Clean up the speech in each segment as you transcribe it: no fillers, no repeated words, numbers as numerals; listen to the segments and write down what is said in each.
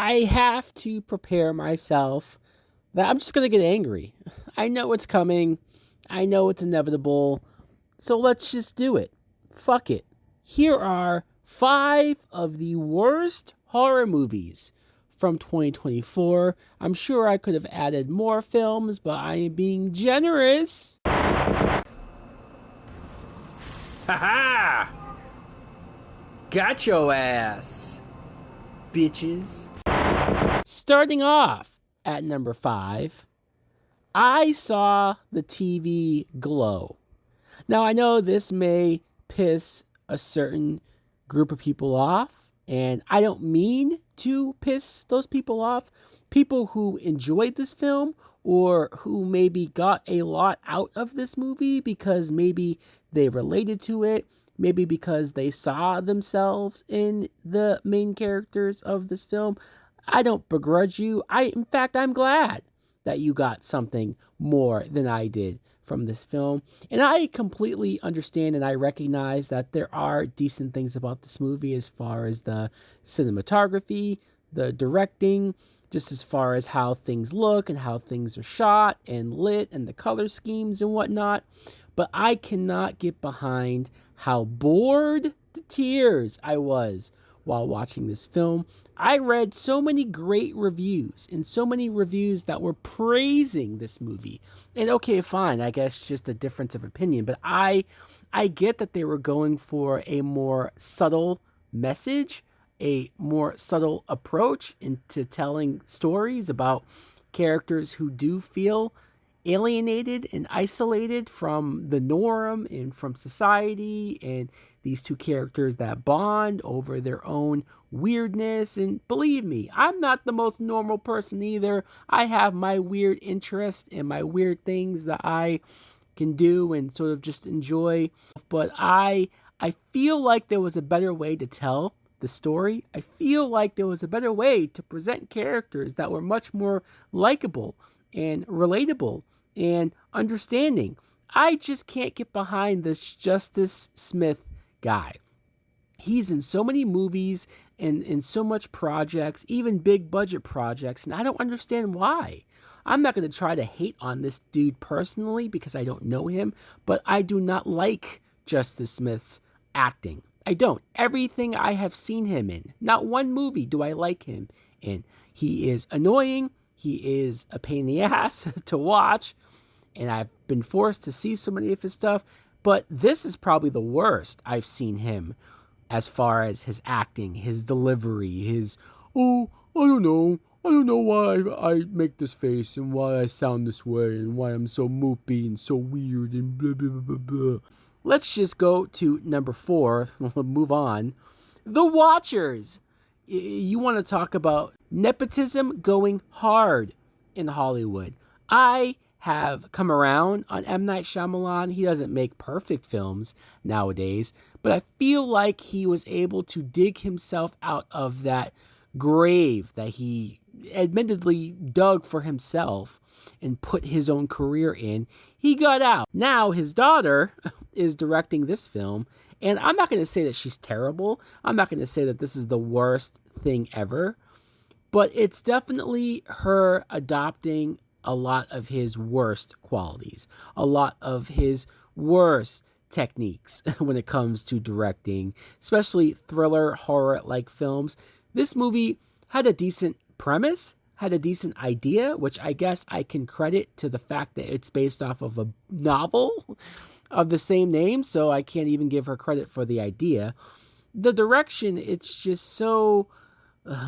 I have to prepare myself that I'm just going to get angry. I know it's coming. I know it's inevitable. So let's just do it. Fuck it. Here are 5 of the worst horror movies from 2024. I'm sure I could have added more films, but I am being generous. Ha! Got your ass, bitches. Starting off at number 5, I saw the TV glow. Now, I know this may piss a certain group of people off, and I don't mean to piss those people off. People who enjoyed this film or who maybe got a lot out of this movie because maybe they related to it, maybe because they saw themselves in the main characters of this film. I don't begrudge you. In fact, I'm glad that you got something more than I did from this film. And I completely understand and I recognize that there are decent things about this movie as far as the cinematography, the directing, just as far as how things look and how things are shot and lit and the color schemes and whatnot. But I cannot get behind how bored to tears I was while watching this film. I read so many great reviews and so many reviews that were praising this movie. And okay, fine, I guess just a difference of opinion, but I get that they were going for a more subtle message, a more subtle approach into telling stories about characters who do feel alienated and isolated from the norm and from society, and these two characters that bond over their own weirdness. And believe me, I'm not the most normal person either. I have my weird interests and my weird things that I can do and sort of just enjoy. But I feel like there was a better way to tell the story. I feel like there was a better way to present characters that were much more likable and relatable and understanding. I just can't get behind this Justice Smith guy. He's in so many movies and in so much projects, even big budget projects, and I don't understand why. I'm not going to try to hate on this dude personally because I don't know him, but I do not like Justice Smith's acting. I don't. Everything I have seen him in, not one movie do I like him in. He is annoying. He is a pain in the ass to watch, and I've been forced to see so many of his stuff, but this is probably the worst I've seen him as far as his acting, his delivery, his, I don't know why I make this face and why I sound this way and why I'm so moopy and so weird and blah, blah, blah, blah, blah. Let's just go to number 4. We'll move on. The Watchers. You want to talk about nepotism going hard in Hollywood. I have come around on M. Night Shyamalan. He doesn't make perfect films nowadays, but I feel like he was able to dig himself out of that grave that he admittedly dug for himself and put his own career in. He got out. Now his daughter is directing this film, and I'm not going to say that she's terrible. I'm not going to say that this is the worst thing ever, but it's definitely her adopting a lot of his worst qualities, a lot of his worst techniques when it comes to directing, especially thriller, horror-like films. This movie had a decent premise, had a decent idea, which I guess I can credit to the fact that it's based off of a novel of the same name, so I can't even give her credit for the idea. The direction, it's just so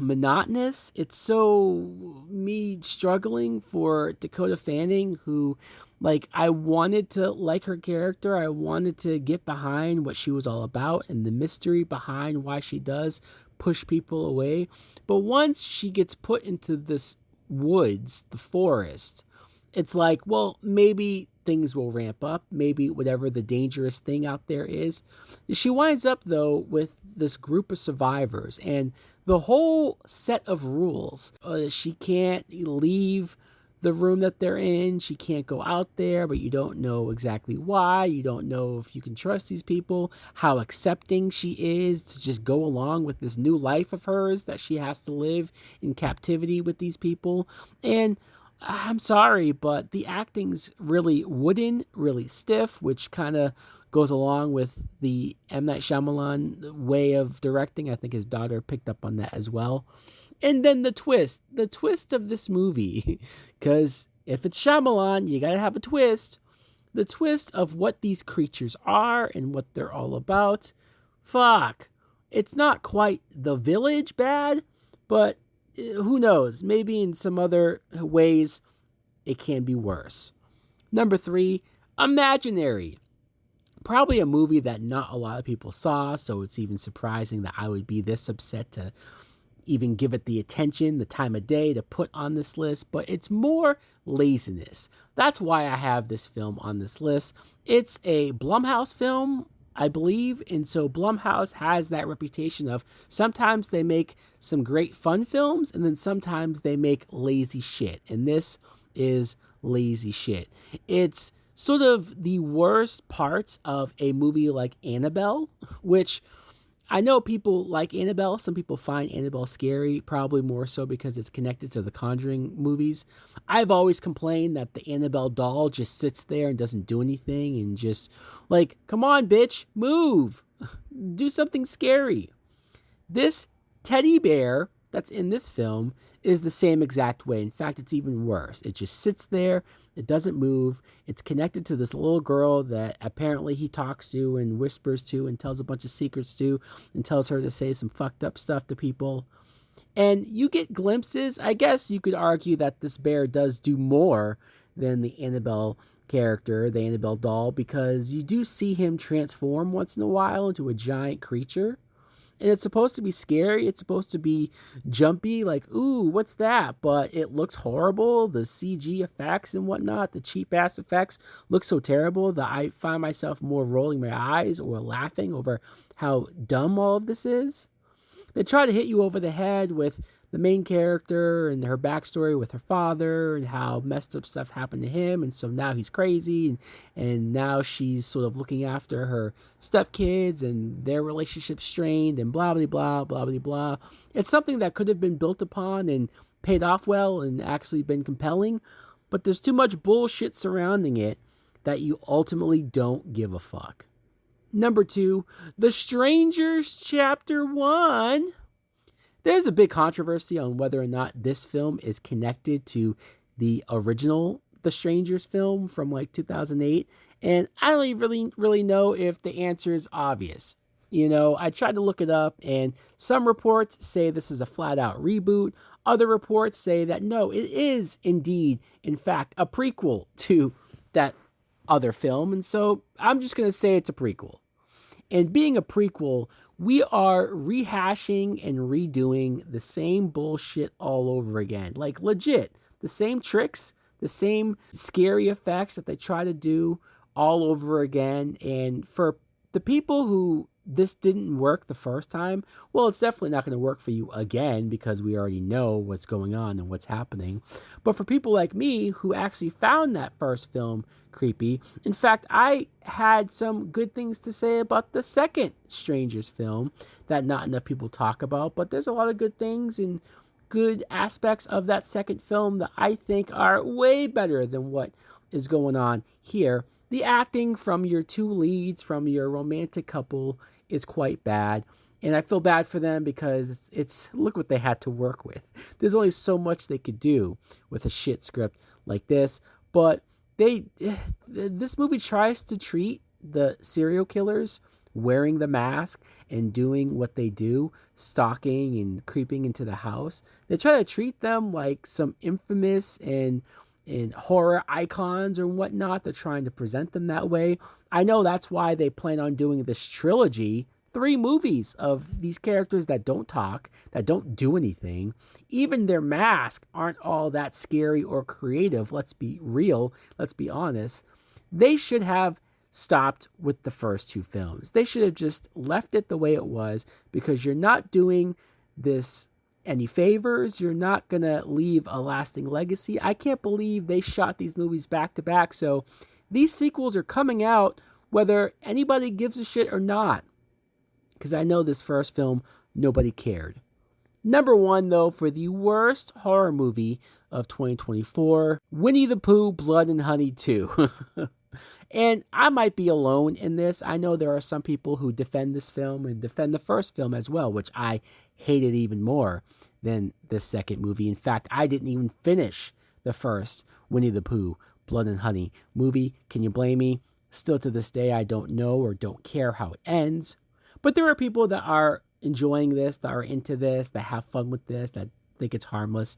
monotonous. It's so me struggling for Dakota Fanning, who, like, I wanted to like her character. I wanted to get behind what she was all about and the mystery behind why she does push people away. But once she gets put into this woods, the forest, it's like, well, maybe things will ramp up. Maybe whatever the dangerous thing out there is. She winds up, though, with this group of survivors and the whole set of rules. She can't leave the room that they're in. She can't go out there, but you don't know exactly why. You don't know if you can trust these people, how accepting she is to just go along with this new life of hers that she has to live in captivity with these people. And I'm sorry, but the acting's really wooden, really stiff, which kind of goes along with the M. Night Shyamalan way of directing. I think his daughter picked up on that as well. And then the twist of this movie, because if it's Shyamalan, you gotta have a twist. The twist of what these creatures are and what they're all about. Fuck. It's not quite The Village bad, but who knows? Maybe in some other ways it can be worse. Number 3, Imaginary. Probably a movie that not a lot of people saw, so it's even surprising that I would be this upset to even give it the attention, the time of day to put on this list, but it's more laziness. That's why I have this film on this list. It's a Blumhouse film, I believe, and so Blumhouse has that reputation of sometimes they make some great fun films, and then sometimes they make lazy shit, and this is lazy shit. It's sort of the worst parts of a movie like Annabelle, which I know people like Annabelle. Some people find Annabelle scary, probably more so because it's connected to the Conjuring movies. I've always complained that the Annabelle doll just sits there and doesn't do anything and just like, come on, bitch, move, do something scary. This teddy bear that's in this film is the same exact way. In fact, it's even worse. It just sits there. It doesn't move. It's connected to this little girl that apparently he talks to and whispers to and tells a bunch of secrets to and tells her to say some fucked up stuff to people. And you get glimpses. I guess you could argue that this bear does do more than the Annabelle character, the Annabelle doll, because you do see him transform once in a while into a giant creature. And it's supposed to be scary. It's supposed to be jumpy, like, ooh, what's that? But it looks horrible. The CG effects and whatnot, the cheap-ass effects look so terrible that I find myself more rolling my eyes or laughing over how dumb all of this is. They try to hit you over the head with the main character and her backstory with her father and how messed up stuff happened to him, and so now he's crazy, and now she's sort of looking after her stepkids and their relationship strained and blah blah blah blah blah blah. It's something that could have been built upon and paid off well and actually been compelling, but there's too much bullshit surrounding it that you ultimately don't give a fuck. Number 2, The Strangers Chapter 1. There's a big controversy on whether or not this film is connected to the original The Strangers film from like 2008. And I don't really know if the answer is obvious. You know, I tried to look it up, and some reports say this is a flat out reboot. Other reports say that no, it is indeed, in fact, a prequel to that other film. And so I'm just going to say it's a prequel. And being a prequel, we are rehashing and redoing the same bullshit all over again. Like legit, the same tricks, the same scary effects that they try to do all over again. And for the people who this didn't work the first time, well, it's definitely not going to work for you again because we already know what's going on and what's happening. But for people like me who actually found that first film creepy, in fact, I had some good things to say about the second Strangers film that not enough people talk about, but there's a lot of good things and good aspects of that second film that I think are way better than what is going on here. The acting from your two leads, from your romantic couple, is quite bad. And I feel bad for them because it's look what they had to work with. There's only so much they could do with a shit script like this. But this movie tries to treat the serial killers wearing the mask and doing what they do, stalking and creeping into the house. They try to treat them like some infamous and horror icons or whatnot. They're trying to present them that way. I know that's why they plan on doing this trilogy, 3 movies of these characters that don't talk, that don't do anything. Even their masks aren't all that scary or creative. Let's be real. Let's be honest. They should have stopped with the first 2 films. They should have just left it the way it was, because you're not doing this any favors. You're not going to leave a lasting legacy. I can't believe they shot these movies back to back. So these sequels are coming out whether anybody gives a shit or not. Because I know this first film, nobody cared. Number 1, though, for the worst horror movie of 2024, Winnie the Pooh, Blood and Honey 2. And I might be alone in this. I know there are some people who defend this film and defend the first film as well, which I hated even more than the second movie. In fact, I didn't even finish the first Winnie the Pooh, Blood and Honey movie. Can you blame me? Still to this day, I don't know or don't care how it ends. But there are people that are enjoying this, that are into this, that have fun with this, that think it's harmless.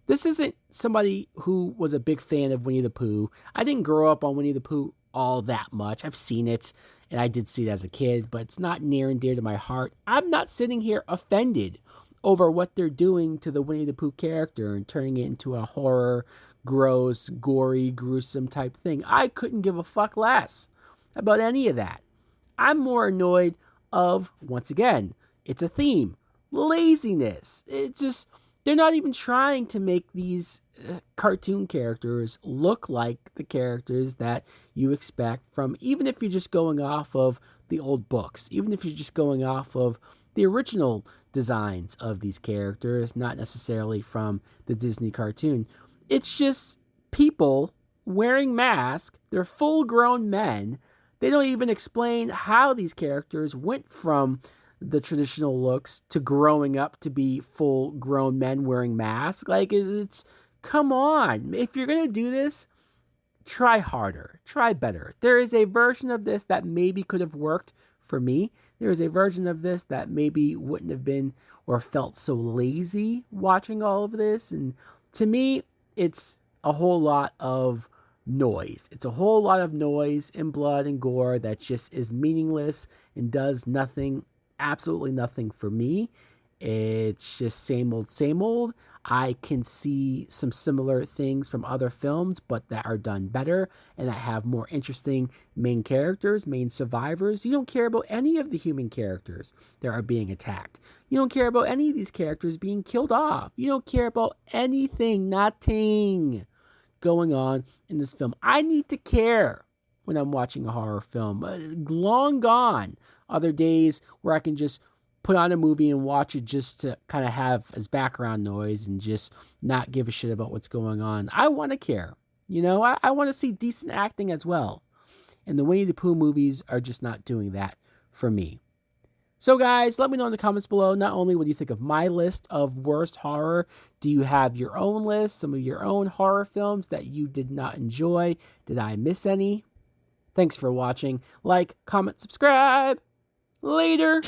This isn't somebody who was a big fan of Winnie the Pooh. I didn't grow up on Winnie the Pooh all that much. I've seen it, and I did see it as a kid, but it's not near and dear to my heart. I'm not sitting here offended over what they're doing to the Winnie the Pooh character and turning it into a horror, gross, gory, gruesome type thing. I couldn't give a fuck less about any of that. I'm more annoyed of, once again, it's a theme, laziness. It's just, they're not even trying to make these cartoon characters look like the characters that you expect from, even if you're just going off of the old books, even if you're just going off of the original designs of these characters, not necessarily from the Disney cartoon. It's just people wearing masks. They're full-grown men. They don't even explain how these characters went from the traditional looks to growing up to be full-grown men wearing masks. Like, it's, come on. If you're going to do this, try harder. Try better. There is a version of this that maybe could have worked for me. There is a version of this that maybe wouldn't have been or felt so lazy watching all of this. And to me, it's a whole lot of noise. It's a whole lot of noise and blood and gore that just is meaningless and does nothing, absolutely nothing for me. It's just same old, same old. I can see some similar things from other films, but that are done better and that have more interesting main characters, main survivors. You don't care about any of the human characters that are being attacked. You don't care about any of these characters being killed off. You don't care about anything, nothing going on in this film. I need to care when I'm watching a horror film. Long gone are there days where I can just put on a movie and watch it just to kind of have as background noise and just not give a shit about what's going on. I want to care. You know, I want to see decent acting as well. And the Winnie the Pooh movies are just not doing that for me. So guys, let me know in the comments below, not only what do you think of my list of worst horror, do you have your own list, some of your own horror films that you did not enjoy? Did I miss any? Thanks for watching. Like, comment, subscribe. Later.